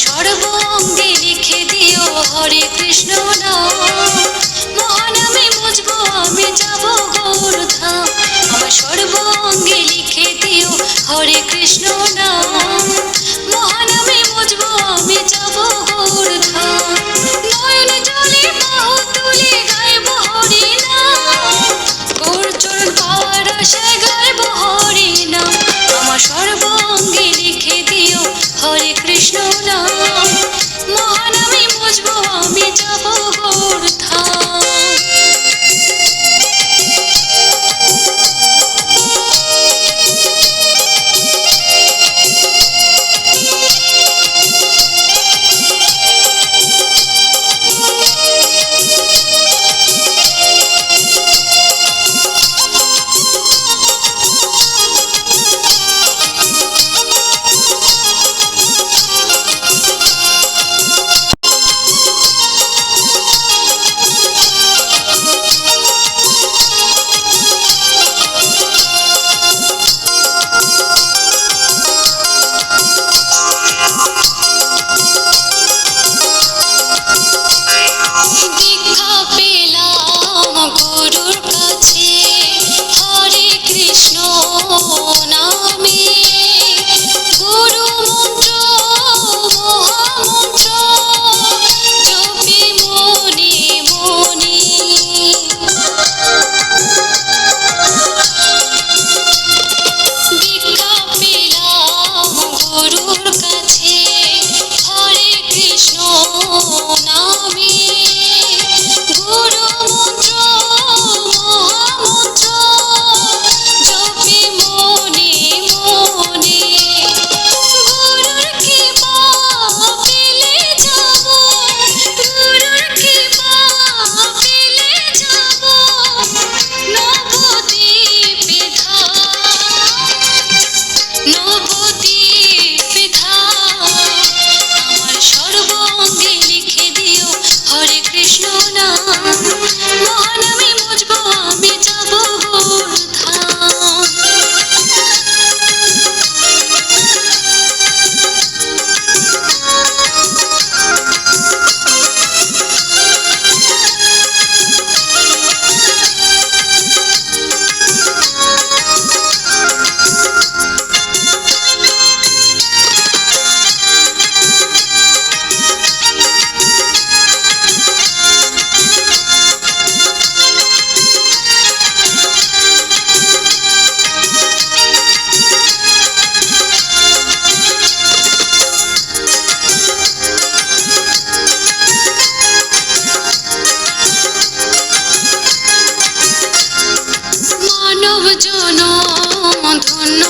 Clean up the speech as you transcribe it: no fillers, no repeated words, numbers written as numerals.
সর্বঙ্গে লিখে দিও হরে কৃষ্ণ নাম। মহানামে মুজবো আমি যাব গৌরধাম। আমার সর্বঙ্গে লিখে দিও হরে কৃষ্ণ নাম। মহানামে মুজবো আমি যাব গৌরধাম। নয়ন জলে বাহু তুলে গাইব হরি নাম। গৌর চরণ পাওয়ার আশায় গাইব হরি নাম। আমার সর্বঙ্গে লিখে দিও হরে কৃষ্ণ নাম। মহানামে মুজবো আমি যাব গৌরধাম। দীক্ষা পেলাম গুরুর কাছে হরে কৃষ্ণ নামে। গুরু মন্ত্র মহামন্ত্র জপি মনে মনে। দীক্ষা পেলাম গুরুর কাছে হরে কৃষ্ণ নামে। গুরু মন্ত্র মহামন্ত্র জপি মনে মনে। গুরুর কৃপা পেলে যাব, গুরুর কৃপা পেলে যাব নবদ্বীপে ধাম। নবদ্বীপে ধাম। আমার সর্বঙ্গে লিখে দিও হরে কৃষ্ণ নাম। মহানামে মুজবো আমি যাব গৌরধাম। মানব জনম ধন্য